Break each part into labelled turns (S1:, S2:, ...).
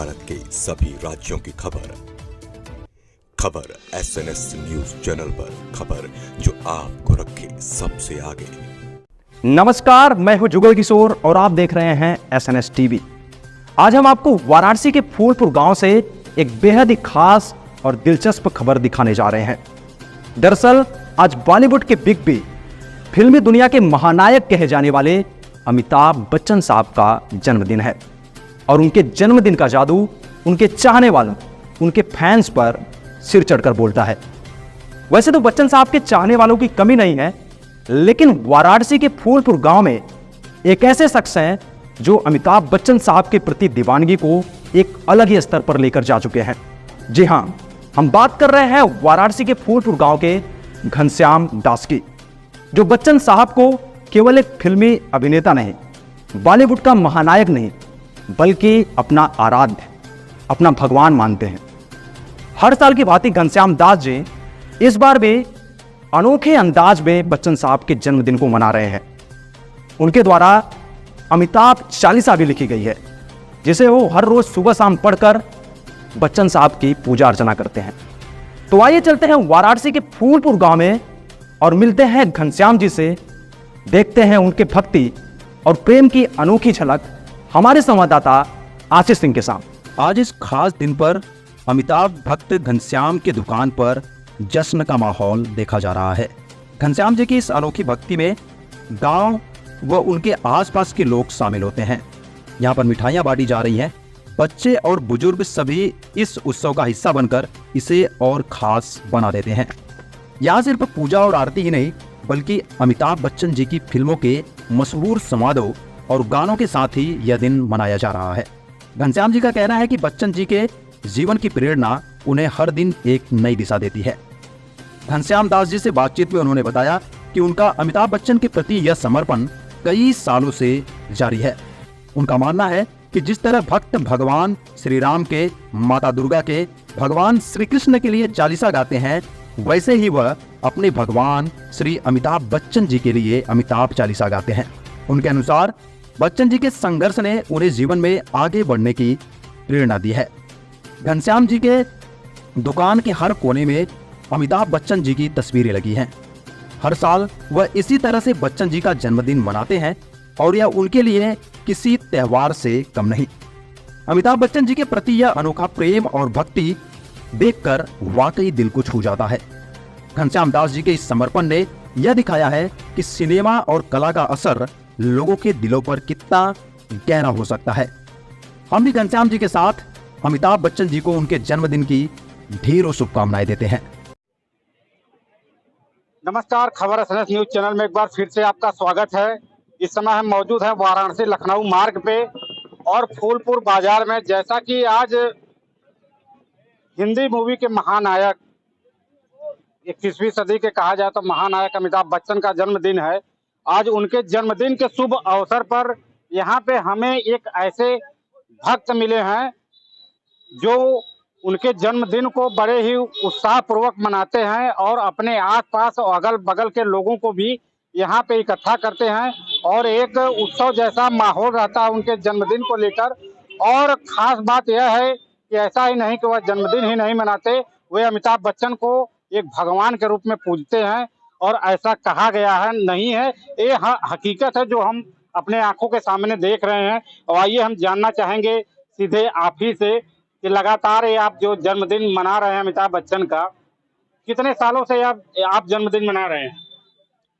S1: भारत के सभी राज्यों की खबर SNS न्यूज चैनल पर, खबर जो आपको रखे सबसे आगे।
S2: नमस्कार, मैं हूं जुगल किशोर और आप देख रहे हैं SNS टीवी। आज हम आपको वाराणसी के फूलपुर गांव से एक बेहद ही खास और दिलचस्प खबर दिखाने जा रहे हैं। दरअसल आज बॉलीवुड के बिग बी, फिल्मी दुनिया के महानायक कहे जाने वाले अमिताभ बच्चन साहब का जन्मदिन है और उनके जन्मदिन का जादू उनके चाहने वालों, उनके फैंस पर सिर चढ़कर बोलता है। वैसे तो बच्चन साहब के चाहने वालों की कमी नहीं है, लेकिन वाराणसी के फूलपुर गांव में एक ऐसे शख्स हैं जो अमिताभ बच्चन साहब के प्रति दीवानगी को एक अलग ही स्तर पर लेकर जा चुके हैं। जी हां, हम बात कर रहे हैं वाराणसी के फूलपुर गांव के घनश्याम दास की, जो बच्चन साहब को केवल एक फिल्मी अभिनेता नहीं, बॉलीवुड का महानायक नहीं, बल्कि अपना आराध्य, अपना भगवान मानते हैं। हर साल की भांति घनश्याम दास जी इस बार भी अनोखे अंदाज में बच्चन साहब के जन्मदिन को मना रहे हैं। उनके द्वारा अमिताभ चालीसा भी लिखी गई है, जिसे वो हर रोज सुबह शाम पढ़कर बच्चन साहब की पूजा अर्चना करते हैं। तो आइए चलते हैं वाराणसी के फूलपुर गांव में और मिलते हैं घनश्याम जी से, देखते हैं उनके भक्ति और प्रेम की अनोखी झलक हमारे संवाददाता आशीष सिंह के साथ।
S3: आज इस खास दिन पर अमिताभ भक्त घनश्याम के दुकान पर जश्न का माहौल देखा जा रहा है। घनश्याम जी की इस अनोखी भक्ति में गांव व उनके आसपास के लोग शामिल होते हैं। यहाँ पर मिठाइयाँ बांटी जा रही हैं। बच्चे और बुजुर्ग सभी इस उत्सव का हिस्सा बनकर इसे और खास बना देते हैं। यहाँ सिर्फ पूजा और आरती ही नहीं, बल्कि अमिताभ बच्चन जी की फिल्मों के मशहूर संवादों और गानों के साथ ही यह दिन मनाया जा रहा है। घनश्याम जी का कहना है कि बच्चन जी के जीवन की प्रेरणा उन्हें हर दिन एक नई दिशा देती है। घनश्याम दास जी से बातचीत में उन्होंने बताया कि उनका अमिताभ बच्चन के प्रति यह समर्पण कई सालों से जारी है। उनका मानना है कि जिस तरह भक्त भगवान श्री राम के, माता दुर्गा के, भगवान श्री कृष्ण के लिए चालीसा गाते हैं, वैसे ही वह अपने भगवान श्री अमिताभ बच्चन जी के लिए अमिताभ चालीसा गाते हैं। उनके अनुसार बच्चन जी के संघर्ष ने उन्हें जीवन में आगे बढ़ने की प्रेरणा दी है। घनश्याम जी के दुकान के हर कोने में अमिताभ बच्चन जी की तस्वीरें लगी हैं। हर साल वह इसी तरह से बच्चन जी का जन्मदिन मनाते हैं और यह उनके लिए किसी त्योहार से कम नहीं। अमिताभ बच्चन जी के प्रति यह अनोखा प्रेम और भक्ति देखकर वाकई दिल को छू जाता है। घनश्याम दास जी के इस समर्पण ने यह दिखाया है कि सिनेमा और कला का असर लोगों के दिलों पर कितना गहरा हो सकता है। हम भी घनश्याम जी के साथ अमिताभ बच्चन जी को उनके जन्मदिन की ढेरों शुभकामनाएं देते हैं।
S4: नमस्कार, खबर SNS न्यूज चैनल में एक बार फिर से आपका स्वागत है। इस समय हम मौजूद हैं वाराणसी लखनऊ मार्ग पे और फूलपुर बाजार में। जैसा कि आज हिंदी मूवी के महानायक, 21वीं सदी के कहा जाए तो महानायक अमिताभ बच्चन का जन्मदिन है। आज उनके जन्मदिन के शुभ अवसर पर यहाँ पे हमें एक ऐसे भक्त मिले हैं जो उनके जन्मदिन को बड़े ही उत्साहपूर्वक मनाते हैं और अपने आसपास और अगल बगल के लोगों को भी यहाँ पे इकट्ठा करते हैं और एक उत्सव जैसा माहौल रहता है उनके जन्मदिन को लेकर। और खास बात यह है कि ऐसा ही नहीं कि वह जन्मदिन ही नहीं मनाते, वे अमिताभ बच्चन को एक भगवान के रूप में पूजते हैं और ऐसा कहा गया है, नहीं है, ये हकीकत है जो हम अपने आंखों के सामने देख रहे हैं। और आइए हम जानना चाहेंगे सीधे आप ही से कि लगातार ये आप जो जन्मदिन मना रहे हैं अमिताभ बच्चन का, कितने सालों से आप जन्मदिन मना रहे हैं?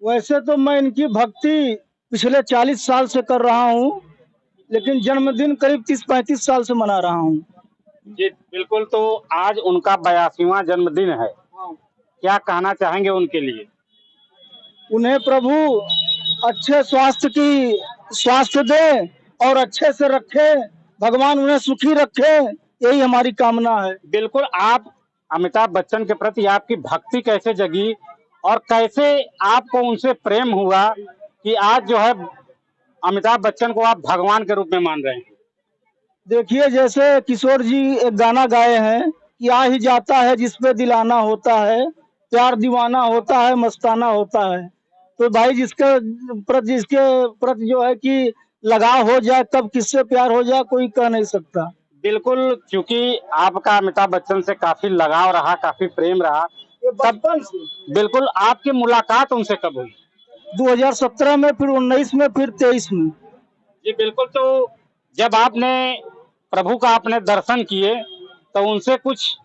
S5: वैसे तो मैं इनकी भक्ति पिछले 40 साल से कर रहा हूँ, लेकिन जन्मदिन करीब 30-35 साल से मना रहा हूँ।
S4: जी बिल्कुल। तो आज उनका 82वां जन्मदिन है, क्या कहना चाहेंगे उनके लिए?
S5: उन्हें प्रभु अच्छे स्वास्थ्य दे और अच्छे से रखे, भगवान उन्हें सुखी रखे, यही हमारी कामना है।
S4: बिल्कुल। आप अमिताभ बच्चन के प्रति आपकी भक्ति कैसे जगी और कैसे आपको उनसे प्रेम हुआ कि आज जो है अमिताभ बच्चन को आप भगवान के रूप में मान रहे हैं?
S5: देखिए, जैसे किशोर जी एक गाना गाए हैं कि आ ही जाता है जिस पे दिलाना होता है, प्यार दीवाना होता है, मस्ताना होता है। तो भाई जिसके प्रति जो है कि लगाव हो जाए, कब किससे प्यार हो जाए कोई कह नहीं सकता।
S4: बिल्कुल, क्योंकि आपका अमिताभ बच्चन से काफी लगाव रहा, काफी प्रेम रहा।
S5: ये बचपन से
S4: बिल्कुल, आपकी मुलाकात उनसे कब हुई?
S5: 2017 में, फिर 19 में, फिर 23 में।
S4: जी बिल्कुल, तो जब आपने प्रभु का आपने दर्शन किए, तो उनसे कुछ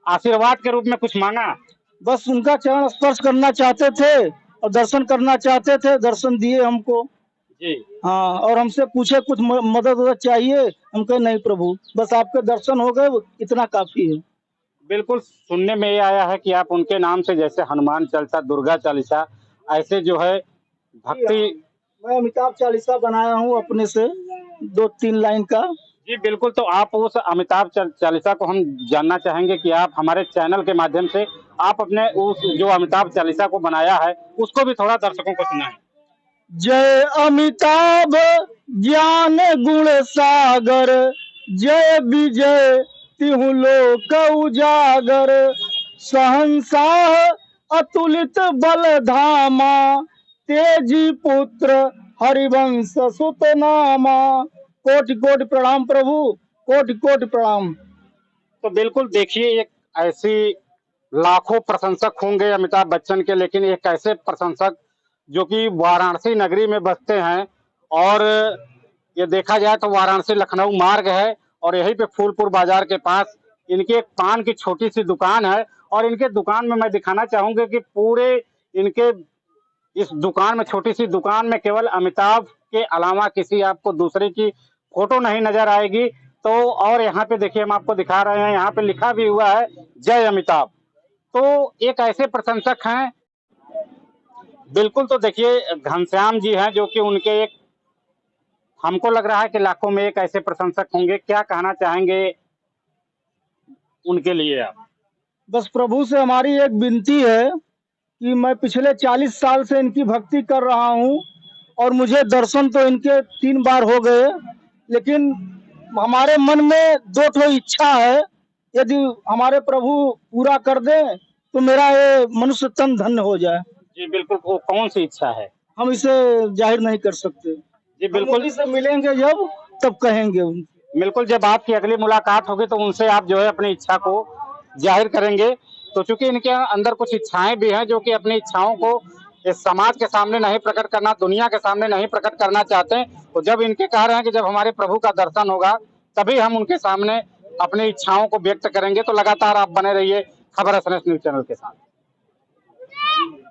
S4: आशीर्वाद के रूप में कुछ मांगा?
S5: बस उनका चरण स्पर्श करना चाहते थे और दर्शन करना चाहते थे, दर्शन दिए हमको।
S4: जी
S5: हाँ, और हमसे पूछे कुछ मदद वदद चाहिए, हम कहे नहीं प्रभु, बस आपके दर्शन हो गए, इतना काफी है।
S4: बिल्कुल, सुनने में ये आया है कि आप उनके नाम से जैसे हनुमान चालीसा, दुर्गा चालीसा, ऐसे जो है भक्ति।
S5: मैं अमिताभ चालीसा बनाया हूँ अपने से, 2-3 लाइन का।
S4: जी बिल्कुल, तो आप उस अमिताभ चालीसा को हम जानना चाहेंगे कि आप हमारे चैनल के माध्यम से आप अपने उस जो अमिताभ चालीसा को बनाया है, उसको भी थोड़ा दर्शकों को सुनाएं।
S5: जय अमिताभ ज्ञान गुण सागर, जय विजय तिहु लोक उजागर, सहंसाह अतुलित बल धामा, तेजी पुत्र हरिवंश सुत नामा। कोटि कोटि प्रणाम प्रभु, कोटि कोटि प्रणाम।
S4: तो बिल्कुल देखिए, एक ऐसी लाखों प्रशंसक होंगे अमिताभ बच्चन के, लेकिन एक ऐसे प्रशंसक जो कि वाराणसी नगरी में बसते हैं, और ये देखा जाए तो वाराणसी लखनऊ मार्ग है, और यहीं पे फूलपुर बाजार के पास इनकी एक पान की छोटी सी दुकान है। और इनके दुकान में मैं दिखाना चाहूंगा कि पूरे इनके इस दुकान में, छोटी सी दुकान में, केवल अमिताभ के अलावा किसी आपको दूसरे की फोटो नहीं नजर आएगी। तो और यहाँ पे देखिए, हम आपको दिखा रहे हैं, यहाँ पे लिखा भी हुआ है जय अमिताभ। तो एक ऐसे प्रशंसक हैं। बिल्कुल, तो देखिए घनश्याम जी हैं जो कि उनके एक, हमको लग रहा है कि लाखों में एक ऐसे प्रशंसक होंगे। क्या कहना चाहेंगे उनके लिए आप?
S5: बस प्रभु से हमारी एक विनती है कि मैं पिछले 40 साल से इनकी भक्ति कर रहा हूँ, और मुझे दर्शन तो इनके 3 बार हो गए, लेकिन हमारे मन में 2 ठो इच्छा है। यदि हमारे प्रभु पूरा कर दें तो मेरा ये मनुष्य तन धन्य हो जाए।
S4: जी बिल्कुल, वो कौन सी इच्छा है?
S5: हम इसे जाहिर नहीं कर सकते।
S4: जी बिल्कुल,
S5: उन्हीं से मिलेंगे जब, तब कहेंगे।
S4: बिल्कुल, जब आपकी अगली मुलाकात होगी तो उनसे आप जो है अपनी इच्छा को जाहिर करेंगे। तो चूंकि इनके अंदर कुछ इच्छाएं भी हैं जो कि अपनी इच्छाओं को इस समाज के सामने नहीं प्रकट करना, दुनिया के सामने नहीं प्रकट करना चाहते हैं, तो जब इनके कह रहे हैं कि जब हमारे प्रभु का दर्शन होगा तभी हम उनके सामने अपनी इच्छाओं को व्यक्त करेंगे। तो लगातार आप बने रहिए खबर एसएनएस न्यूज चैनल के साथ।